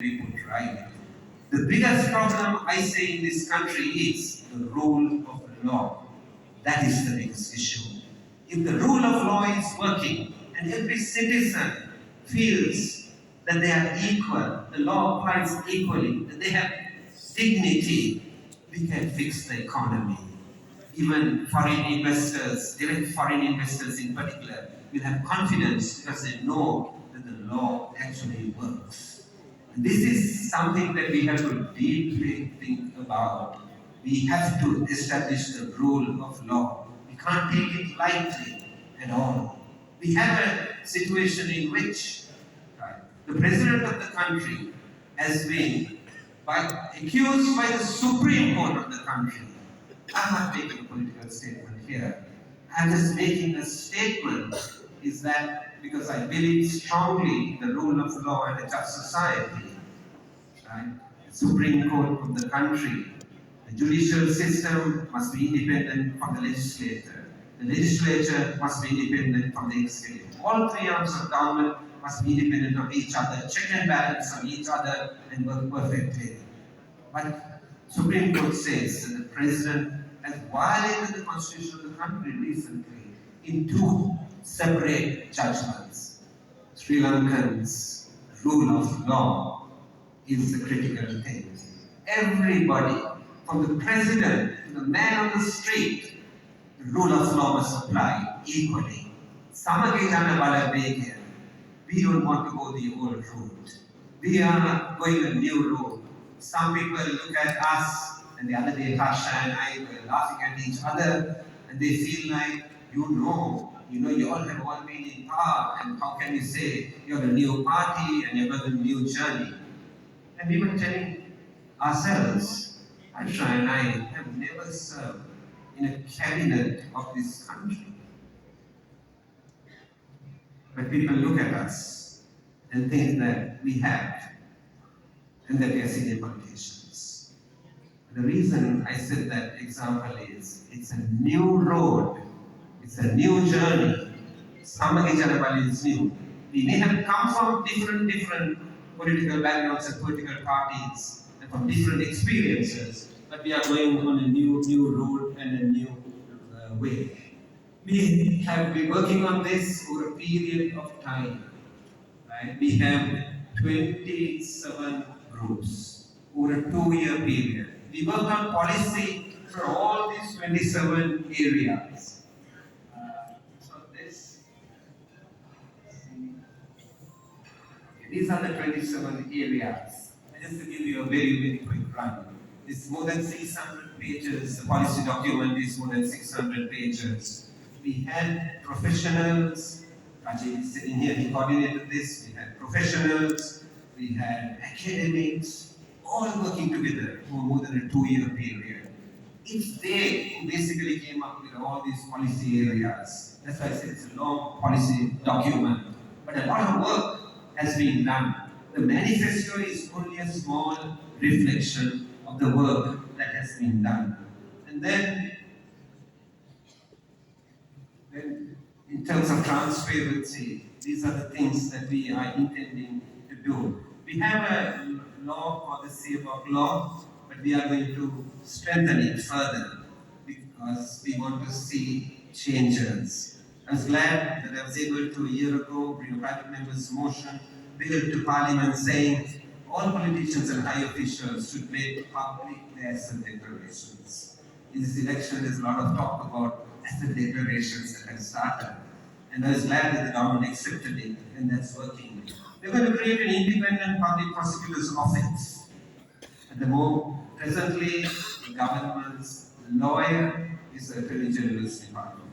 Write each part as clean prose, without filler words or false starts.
we put right. The biggest problem I say in this country is the rule of law. That is the biggest issue. If the rule of law is working and every citizen feels that they are equal, the law applies equally, that they have dignity, we can fix the economy. Even foreign investors, direct foreign investors in particular, will have confidence because they know that the law actually works. And this is something that we have to deeply think about. We have to establish the rule of law. We can't take it lightly at all. We have a situation in which the president of the country has been accused by the Supreme Court of the country. I'm not making a political statement here. I'm just making a statement is that because I believe strongly in the rule of law and a just society, right? The Supreme Court of the country, the judicial system must be independent from the legislature. The legislature must be independent from the executive. All three arms of government must be independent of each other, check and balance on each other, and work perfectly. But Supreme Court says that the president has violated the constitution of the country recently in two separate judgments. Sri Lankans' rule of law is the critical thing. Everybody, from the president to the man on the street, the rule of law must apply equally. Samagijana Bala Begir. We don't want to go the old route. We are going a new road. Some people look at us, and the other day Harsha and I were laughing at each other, and they feel like, you all have all been in power, and how can you say you're a new party and you're on a new journey? And we were telling ourselves, Harsha and I have never served in a cabinet of this country. But people look at us and think that we have, and that we are senior politicians. The reason I said that example is, it's a new road, it's a new journey. Samagi Janabali is new. We may have come from different political backgrounds and political parties, and from different experiences, but we are going on a new road and a new way. We have been working on this over a period of time. Right? We have 27 groups over a 2-year period. We worked on policy for all these 27 areas. These are the 27 areas. Just to give you a very quick run. It's more than 600 pages. The policy document is more than 600 pages. We had professionals. Rajiv is sitting here, he coordinated this. We had professionals, we had academics, all working together for more than a 2-year period. It's they who basically came up with all these policy areas. That's why I said it's a long policy document. But a lot of work has been done. The manifesto is only a small reflection of the work that has been done. And then in terms of transparency, these are the things that we are intending to do. We have a law policy about law, but we are going to strengthen it further because we want to see changes. I was glad that I was able to, a year ago, bring a private member's motion bill to Parliament saying all politicians and high officials should make public their asset declarations. In this election, there's a lot of talk about asset declarations that have started. And I was glad that the government accepted it, and that's working. We're going to create an independent public prosecutor's office. At the moment, presently, the government's lawyer is the Attorney General's department.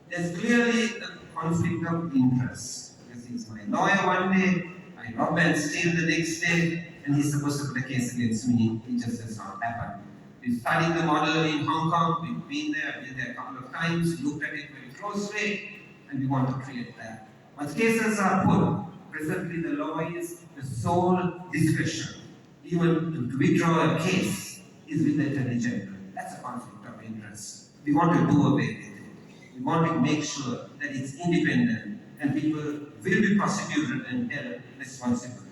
There's clearly a conflict of interest. Because he's my lawyer one day, I rob and steal the next day, and he's supposed to put a case against me. It just does not happen. We've studied the model in Hong Kong, we've been there a couple of times, looked at it very closely, and we want to create that. Once cases are put, presently the law is the sole discretion. Even to withdraw a case is with the Attorney General. That's a conflict of interest. We want to do away with it. We want to make sure that it's independent and people will be prosecuted and held responsible.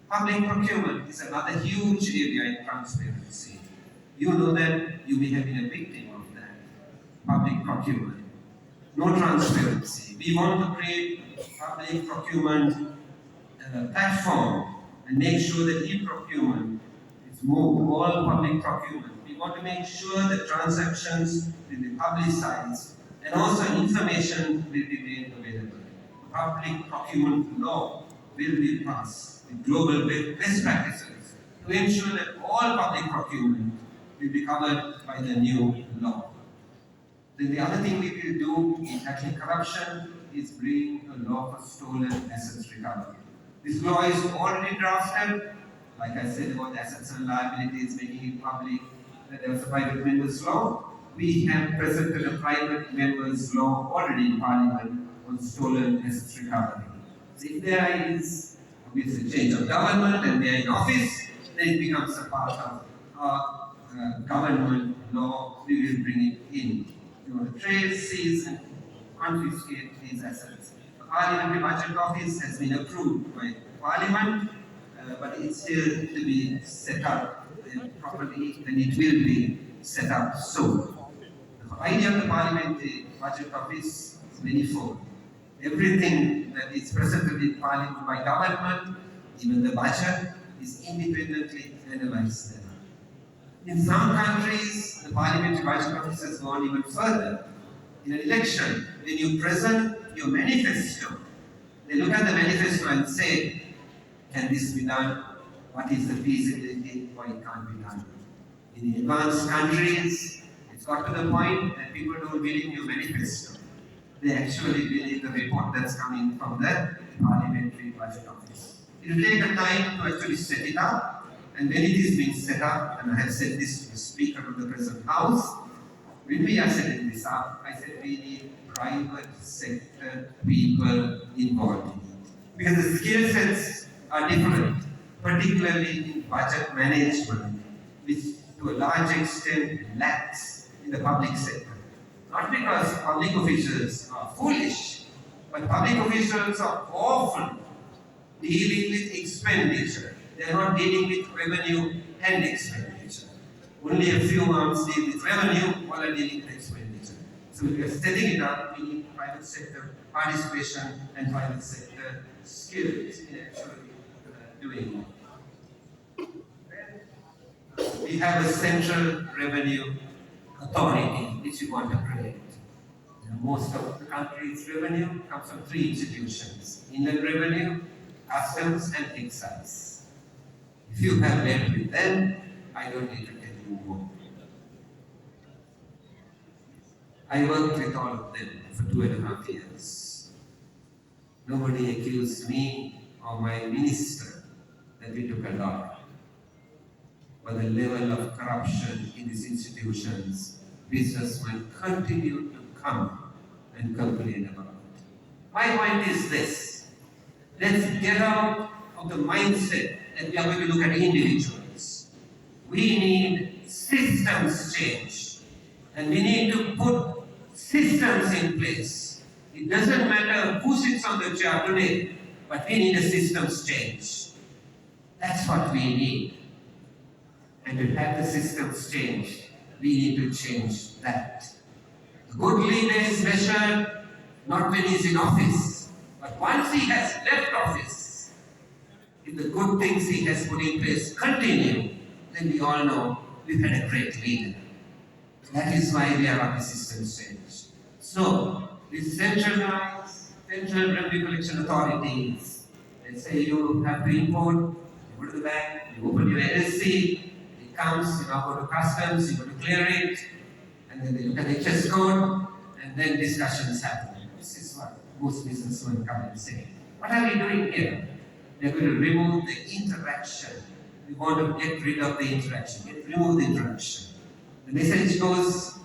Public procurement is another huge area in transparency. You know that you may have been a victim of that. Public procurement. No transparency. We want to create public procurement platform and make sure that e-procurement is moved, all public procurement. We want to make sure that transactions will be publicized and also information will be made available. Public procurement law will be passed with global best practices to ensure that all public procurement will be covered by the new law. Then the other thing we will do in tackling corruption is bring a law for stolen assets recovery. This law is already drafted, like I said about assets and liabilities, making it public, that there was a private members law. We have presented a private members law already in Parliament on stolen assets recovery. So if there is obviously change of government and they are in office, then it becomes a part of our government law. We will bring it in. You know, the trade, seize and confiscate these assets. The Parliamentary Budget Office has been approved by Parliament, but it's still to be set up properly, and it will be set up soon. The idea of the Parliamentary Budget Office is manifold. Everything that is presented in Parliament by government, even the budget, is independently analysed there. In some countries, the Parliamentary Budget Office has gone even further. In an election, when you present your manifesto, they look at the manifesto and say, can this be done? What is the feasibility? Why it can't be done? In advanced countries, it's got to the point that people don't believe your manifesto. They actually believe the report that's coming from the Parliamentary Budget Office. It will take a time to actually set it up, and when it is being set up, and I have said this to the Speaker of the present House, when we are setting this up, I said we need private sector people involved in it. Because the skill sets are different, particularly in budget management, which to a large extent lacks in the public sector. Not because public officials are foolish, but public officials are often dealing with expenditure. They are not dealing with revenue and expenditure. Only a few arms deal with revenue, while are dealing with expenditure. So if we are setting it up, we need private sector participation and private sector skills in actually doing it. We have a central revenue authority which we want to create. Most of the country's revenue comes from three institutions: Inland Revenue, Customs, and Excise. If you have dealt with them, I don't need to tell you more. I worked with all of them for 2.5 years. Nobody accused me or my minister that we took a lot. But the level of corruption in these institutions, businessmen continue to come and complain about it. My point is this: let's get out of the mindset that we are going to look at individuals. We need systems change, and we need to put systems in place. It doesn't matter who sits on the chair today, but we need a systems change. That's what we need. And to have the systems change, we need to change that. The good leader is measured not when he's in office, but once he has left office. If the good things he has put in place continue, then we all know we've had a great leader. That is why we are on the systems change. So, these centralized, central revenue collection authorities, let's say you have to import, you go to the bank, you open your LLC, it comes, you now go to customs, you go to clear it, and then they look at the HS code, and then discussions happen. This is what most businessmen come and say. What are we doing here? They're going to remove the interaction. We want to get rid of the interaction, remove the interaction. The message goes,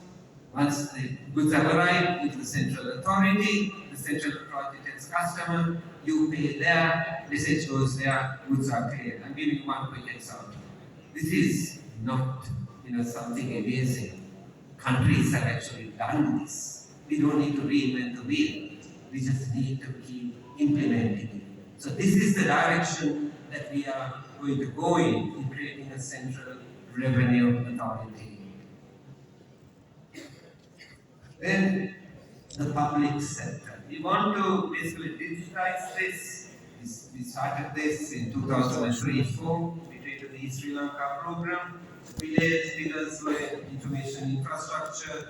once the goods have arrived into the central authority, the central authority tells customer, you pay there, message goes there, goods are cleared. I'm giving you one quick example. This is not something amazing. Countries have actually done this. We don't need to reinvent the wheel. We just need to keep implementing it. So this is the direction that we are going to go in creating a central revenue authority. Then the public sector. We want to basically digitize this. We started this in 2003-4. We created the Sri Lanka program. Village, information infrastructure,